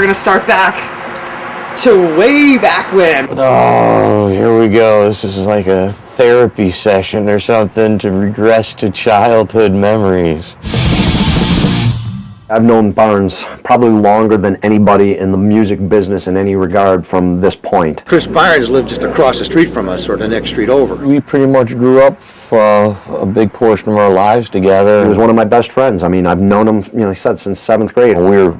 gonna start back to way back when. Oh, here we go. This is like a therapy session or something to regress to childhood memories. I've known Barnes probably longer than anybody in the music business in any regard from this point. Chris Barnes lived just across the street from us, or the next street over. We pretty much grew up a big portion of our lives together. He was one of my best friends. I mean, I've known him, like I said, since 7th grade. We were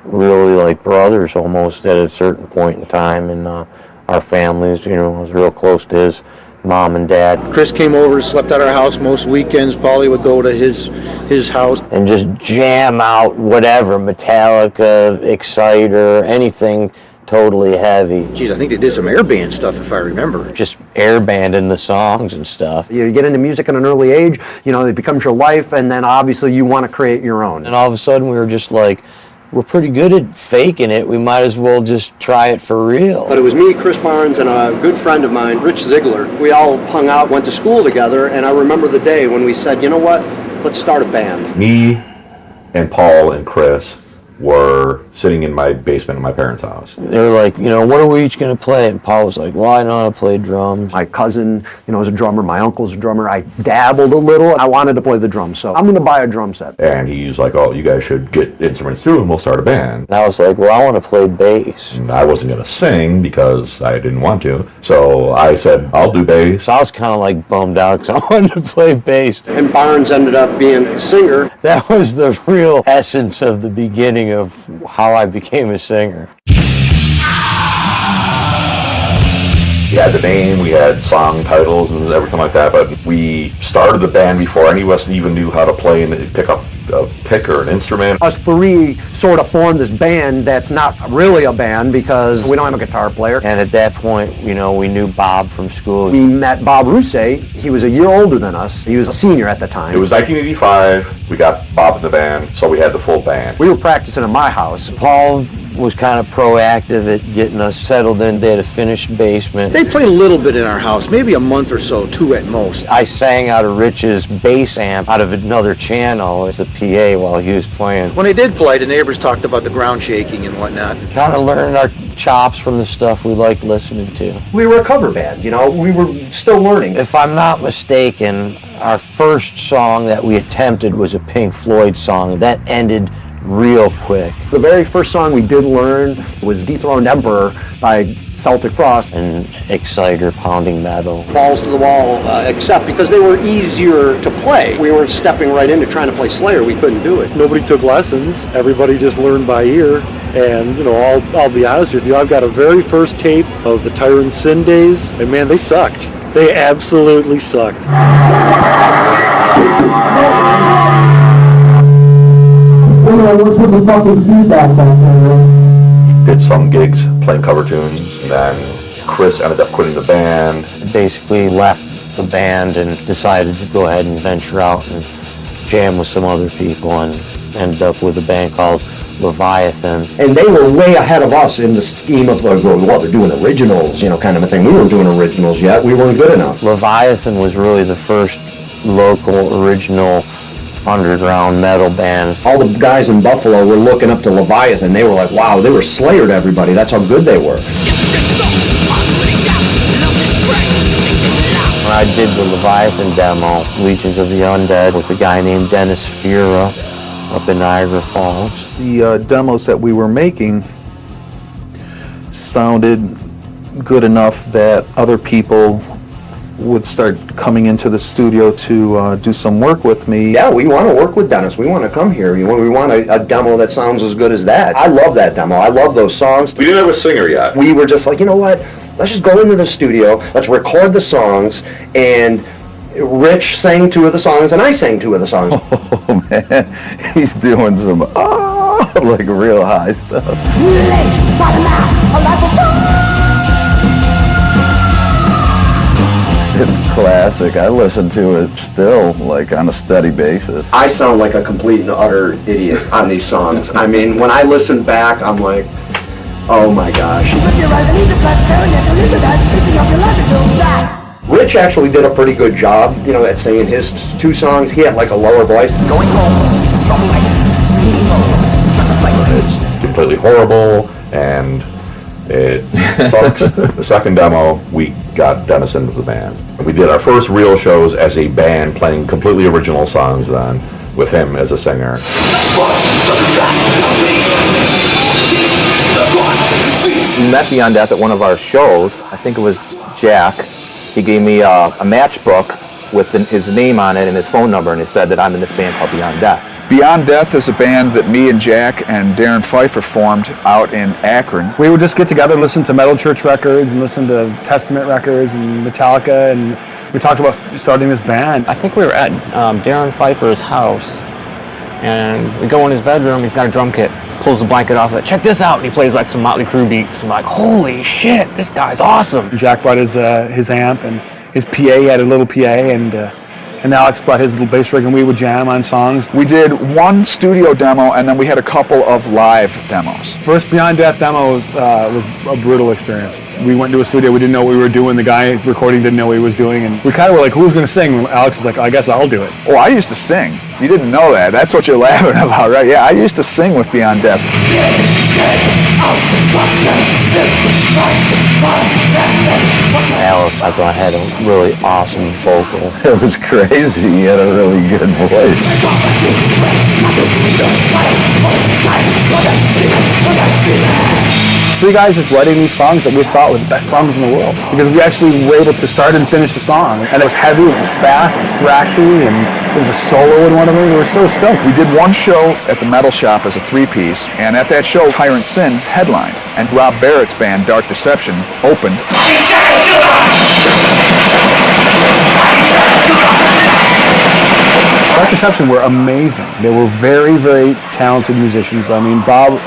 really like brothers almost at a certain point in time in our families. I was real close to his mom and dad. Chris came over, slept at our house most weekends. Paulie would go to his house. And just jam out whatever, Metallica, Exciter, anything totally heavy. Geez, I think they did some air band stuff, if I remember. Just air banding the songs and stuff. You get into music at an early age, it becomes your life, and then obviously you want to create your own. And all of a sudden we were just like, we're pretty good at faking it. We might as well just try it for real. But it was me, Chris Barnes, and a good friend of mine, Rich Ziegler. We all hung out, went to school together, and I remember the day when we said, you know what, let's start a band. Me and Paul and Chris were sitting in my basement of my parents' house. They were like, what are we each going to play? And Paul was like, well, I know how to play drums. My cousin, was a drummer. My uncle's a drummer. I dabbled a little. I wanted to play the drums, so I'm going to buy a drum set. And he's like, oh, you guys should get instruments too, and we'll start a band. And I was like, well, I want to play bass. And I wasn't going to sing because I didn't want to. So I said, I'll do bass. So I was kind of like bummed out because I wanted to play bass. And Barnes ended up being a singer. That was the real essence of the beginning of how I became a singer. We had the name, we had song titles and everything like that, but we started the band before any of us even knew how to play and pick up a pick or an instrument. Us three sort of formed this band that's not really a band because we don't have a guitar player. And at that point, we knew Bob from school. We met Bob Rousset. He was a year older than us. He was a senior at the time. It was 1985. We got Bob in the band, so we had the full band. We were practicing at my house. Paul was kind of proactive at getting us settled in. They had a finished basement. They played a little bit in our house, maybe a month or so, 2 at most. I sang out of Rich's bass amp out of another channel as a PA while he was playing. When they did play, the neighbors talked about the ground shaking and whatnot. Kind of learned our chops from the stuff we liked listening to. We were a cover band, we were still learning. If I'm not mistaken, our first song that we attempted was a Pink Floyd song. That ended real quick. The very first song we did learn was Dethroned Emperor by Celtic Frost. And Exciter, pounding metal. Balls to the wall, except because they were easier to play. We weren't stepping right into trying to play Slayer. We couldn't do it. Nobody took lessons. Everybody just learned by ear. And, I'll be honest with you, I've got a very first tape of the Tyrant Sin days, and man, they sucked. They absolutely sucked. Did some gigs playing cover tunes, and then Chris ended up quitting the band. Basically left the band and decided to go ahead and venture out and jam with some other people, and ended up with a band called Leviathan. And they were way ahead of us in the scheme of, they're doing originals, kind of a thing. We weren't doing originals yet. We weren't good enough. Leviathan was really the first local original underground metal band. All the guys in Buffalo were looking up to Leviathan. They were like, wow, they were Slayer to everybody. That's how good they were. When I did the Leviathan demo, Legions of the Undead, with a guy named Dennis Fura up in Niagara Falls. The demos that we were making sounded good enough that other people would start coming into the studio to do some work with me. Yeah, we want to work with Dennis. We want to come here. We want a demo that sounds as good as that. I love that demo. I love those songs. We didn't have a singer yet. We were just like, you know what? Let's just go into the studio. Let's record the songs. And Rich sang 2 of the songs, and I sang 2 of the songs. Oh, man. He's doing some, like real high stuff. It's classic. I listen to it still, like on a steady basis. I sound like a complete and utter idiot on these songs. I mean, when I listen back, I'm like, oh my gosh. Rich actually did a pretty good job, at singing his 2 songs. He had like a lower voice. Going home, It's completely horrible and it sucks. The second demo, we got Dennis into the band. We did our first real shows as a band playing completely original songs then, with him as a singer. We met Beyond Death at one of our shows. I think it was Jack. He gave me a matchbook with his name on it and his phone number, and it said that I'm in this band called Beyond Death. Beyond Death is a band that me and Jack and Darren Pfeiffer formed out in Akron. We would just get together and listen to Metal Church records and listen to Testament records and Metallica, and we talked about starting this band. I think we were at Darren Pfeiffer's house, and we go in his bedroom, he's got a drum kit, pulls the blanket off, like, check this out, and he plays like some Motley Crue beats. I'm like, holy shit, this guy's awesome. Jack brought his amp, and his PA had a little PA, and Alex brought his little bass rig, and we would jam on songs. We did one studio demo, and then we had a couple of live demos. First Beyond Death demo was a brutal experience. We went to a studio, we didn't know what we were doing, the guy recording didn't know what he was doing, and we kind of were like, who's going to sing? And Alex was like, I guess I'll do it. Oh, I used to sing. You didn't know that. That's what you're laughing about, right? Yeah, I used to sing with Beyond Death. Alex, I thought, had a really awesome vocal. It was crazy. He had a really good voice. Three guys just writing these songs that we thought were the best songs in the world, because we actually were able to start and finish the song, and it was heavy, it was fast, it was thrashy, and there was a solo in one of them. We were so stoked. We did one show at the Metal Shop as a three-piece, and at that show, Tirant Sin headlined, and Rob Barrett's band, Dark Deception, opened. Dark Deception were amazing. They were very, very talented musicians. I mean, Bob,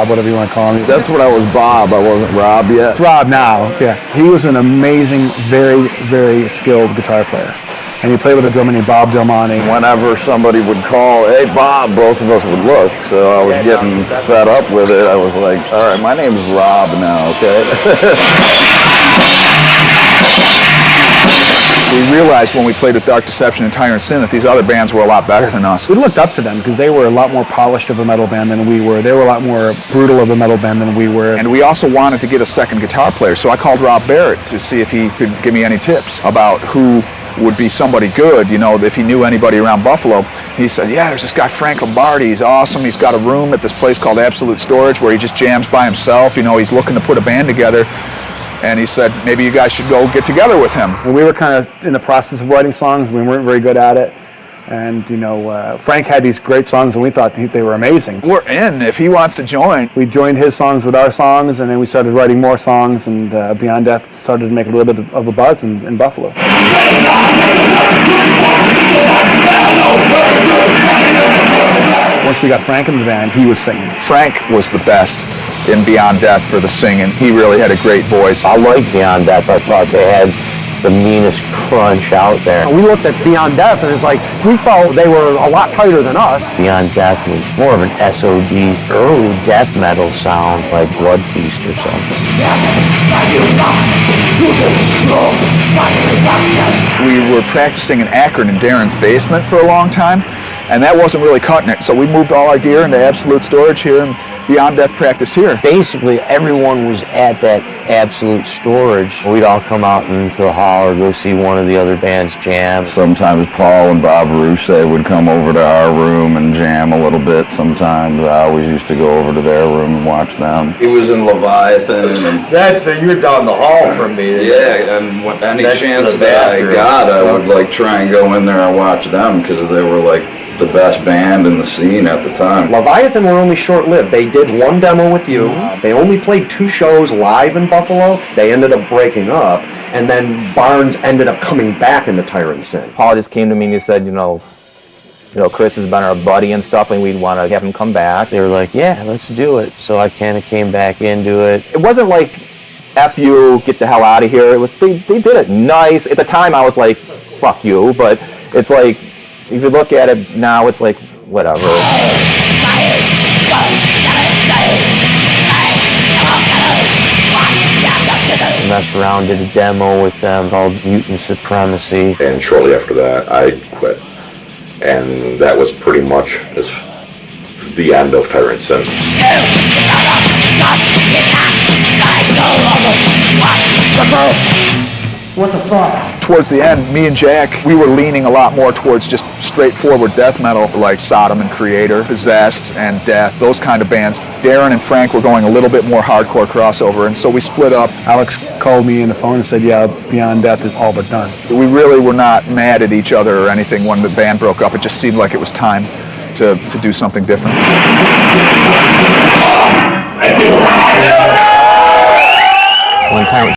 whatever you want to call him. That's when I was Bob. I wasn't Rob yet. It's Rob now, yeah. He was an amazing, very, very skilled guitar player. And he played with a drummer named Bob Delmonte. Whenever somebody would call, hey, Bob, both of us would look. So I was getting fed up with it. I was like, all right, my name's Rob now, okay? We realized when we played with Dark Deception and Tirant Sin that these other bands were a lot better than us. We looked up to them because they were a lot more polished of a metal band than we were. They were a lot more brutal of a metal band than we were. And we also wanted to get a second guitar player, so I called Rob Barrett to see if he could give me any tips about who would be somebody good, you know, if he knew anybody around Buffalo. He said, yeah, there's this guy Frank Lombardi, he's awesome, he's got a room at this place called Absolute Storage where he just jams by himself, you know, he's looking to put a band together. And he said, maybe you guys should go get together with him. When we were kind of in the process of writing songs, we weren't very good at it. And, you know, Frank had these great songs, and we thought they were amazing. We're in if he wants to join. We joined his songs with our songs, and then we started writing more songs, and Beyond Death started to make a little bit of a buzz in Buffalo. Once we got Frank in the band, he was singing. Frank was the best in Beyond Death for the singing. He really had a great voice. I liked Beyond Death. I thought they had the meanest crunch out there. We looked at Beyond Death and it's like, we felt they were a lot tighter than us. Beyond Death was more of an SOD, early death metal sound, like Blood Feast or something. We were practicing in Akron in Darren's basement for a long time, and that wasn't really cutting it. So we moved all our gear into Absolute Storage here, and Beyond Death practiced here. Basically, everyone was at that Absolute Storage. We'd all come out into the hall or go see one of the other bands jam. Sometimes Paul and Bob Russe would come over to our room and jam a little bit. Sometimes I always used to go over to their room and watch them. He was in Leviathan. That's you were down the hall from me. Yeah, and any chance that I got, I would like try and go in there and watch them because they were like the best band in the scene at the time. Leviathan were only short-lived. They did one demo with you. They only played 2 shows live in Buffalo. They ended up breaking up, and then Barnes ended up coming back into Tirant Sin. Paul just came to me and he said, you know, Chris has been our buddy and stuff, and we'd want to have him come back. They were like, yeah, let's do it. So I kind of came back into it. It wasn't like, F you, get the hell out of here. It was they did it nice. At the time, I was like, fuck you, but it's like, if you look at it now, it's like, whatever. Messed around, did a demo with them called Mutant Supremacy. And shortly after that, I quit. And that was pretty much the end of Tyrant Sin. What the fuck? Towards the end, me and Jack, we were leaning a lot more towards just straightforward death metal, like Sodom and Creator, Possessed, and Death, those kind of bands. Darren and Frank were going a little bit more hardcore crossover, and so we split up. Alex called me on the phone and said, yeah, Beyond Death is all but done. We really were not mad at each other or anything when the band broke up. It just seemed like it was time to do something different. One time